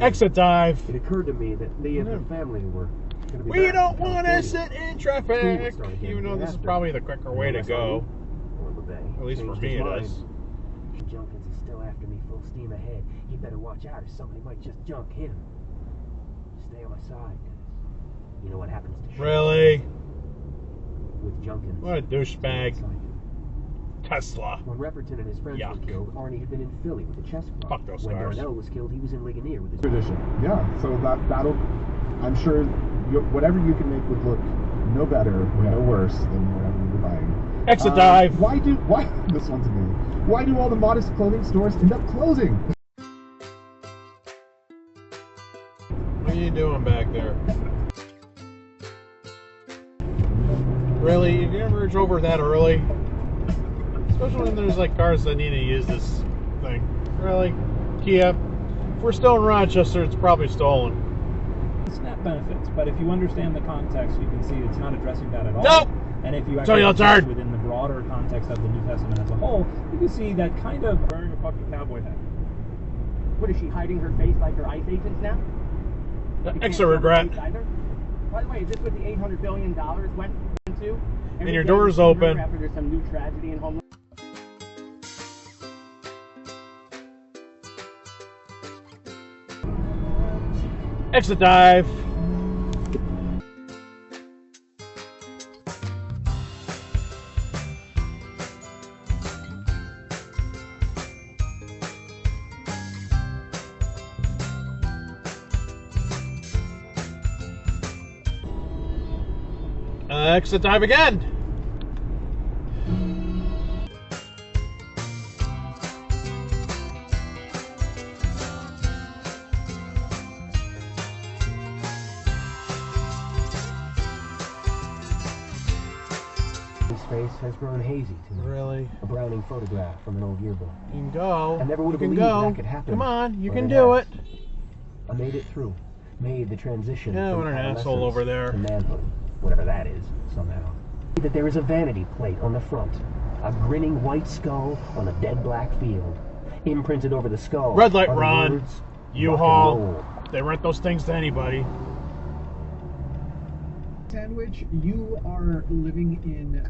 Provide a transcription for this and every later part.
Exit dive. It occurred to me that they and their family were going to be We don't want to sit in traffic, even though this is probably the quicker way to go. At least for me it is. Junkins is still after me full steam ahead. He better watch out or somebody might just junk him. Stay on my side, guys. You know what happens to Really? With Junkins. What a douchebag. Tesla. When Repperton and his friends were killed, Arnie had been in Philly with the chess club. Fuck those when stars. Darnell was killed, he was in Ligonier with his tradition. Yeah, so that'll, I'm sure, whatever you can make would look no better or no worse than whatever you were buying. Exit dive. This one's amazing. Why do all the modest clothing stores end up closing? What are you doing back there? Really? You never reach over that early? Especially when there's like cars that need to use this thing. Really? Kia? If we're still in Rochester, it's probably stolen. SNAP benefits, but if you understand the context, you can see it's not addressing that at all. Nope! And if you actually actually within the broader context of the New Testament as a whole, you can see that kind of wearing a fucking cowboy hat. What is she, hiding her face like her ICE agents now? Extra regret. By the way, is this what the $800 billion went to? And your door's open. After there's some new tragedy in home. Exit dive. Exit dive again. His face has grown hazy to me. Really? A Browning photograph from an old yearbook. You can go. I never would have You can believed go. that could happen. Come on, you but can it do has. it. I made it through. Made the transition. Yeah, from what an adolescence asshole over there. to manhood, whatever that is, somehow. That there is a vanity plate on the front, a grinning white skull on a dead black field. Imprinted over the skull. Red light are the run. words, U-Haul. rock and roll. They rent those things to anybody. Sandwich, you are living in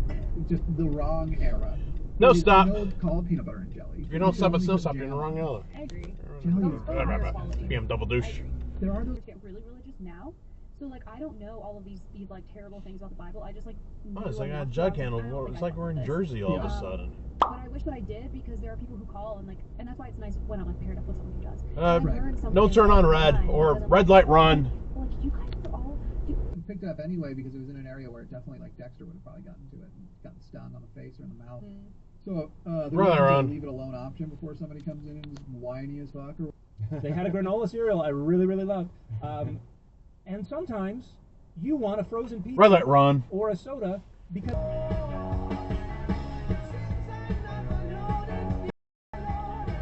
just the wrong era. No, It is stop. no called peanut butter and jelly. If you don't stop, only it's still put stop. You're in the jam wrong on it. color. I agree. Jelly. Being double douche. There are those. Get really religious now, so like I don't know all of these like terrible things about the Bible. I just like. Oh, it's like enough a jug about it. I handle. don't think It's I like we're in this. Jersey all of a Yeah. sudden. But I wish that I did because there are people who call and like, and that's why it's nice when I'm like paired up with someone who does. Right. Don't turn on red or red light run. Like you guys are all. Picked it up anyway because it was in an area where definitely like Dexter would have probably gotten to it and gotten stung on the face or in the mouth. So the leave it alone option before somebody comes in and is whiny as fuck. Or They had a granola cereal I really, really loved. And sometimes you want a frozen pizza Red light run. or a soda because...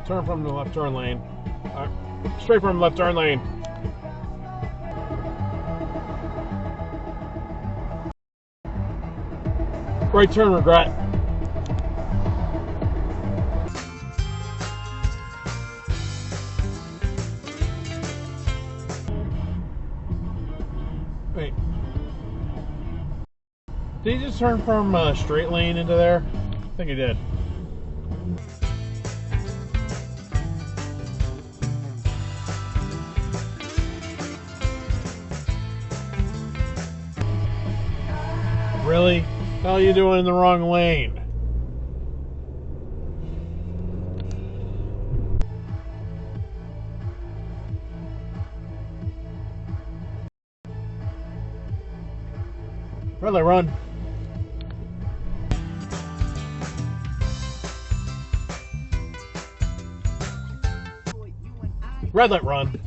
Turn from the left turn lane. Straight from left turn lane. Right turn regret. Wait. Did he just turn from straight lane into there? I think he did. Really? What the hell are you doing in the wrong lane? Red light run. Red light run.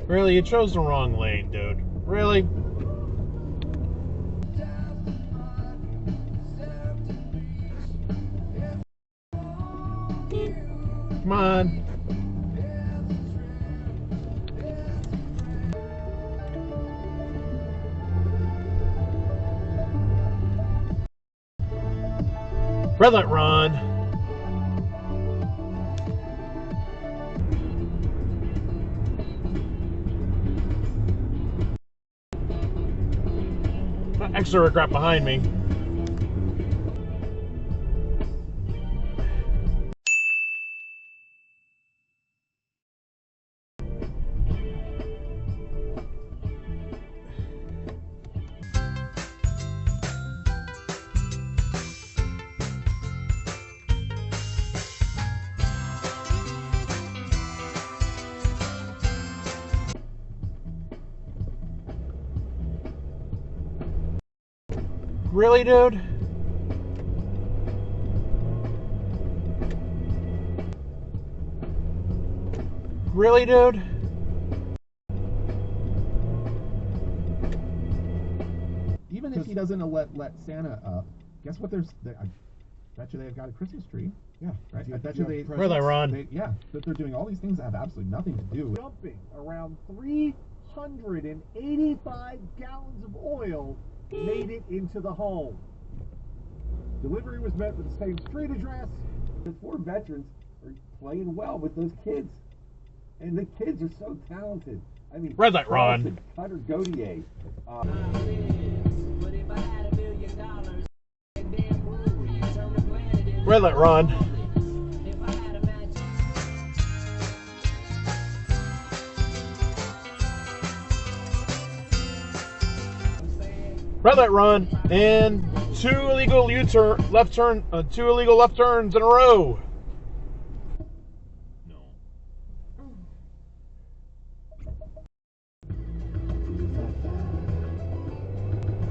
Really? You chose the wrong lane, dude. Really? Come on. Red light, run. Extra regret behind me. Really, dude? Really, dude? Even if he doesn't let Santa up, guess what? I bet you they've got a Christmas tree. Yeah, right. I bet you they. Where they run? Yeah, but they're doing all these things that have absolutely nothing to do with. Dumping around 385 gallons of oil made it into the home. Delivery was met with the same street address. The 4 veterans are playing well with those kids. And the kids are so talented. I mean, Red light, Ron. Cutter Gautier. Red light, Ron. Red light, run, and 2 illegal left turns in a row. No.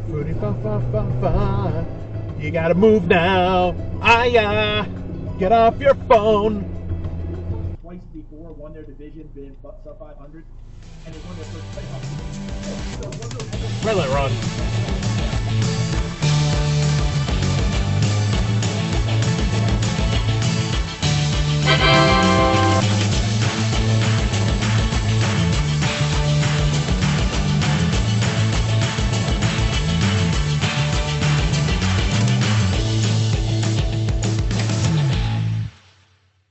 Footy fa fa fa fa. You gotta move now. Get off your phone. Twice before, won their division, been sub 500, and they won their first playoff. Red light, run.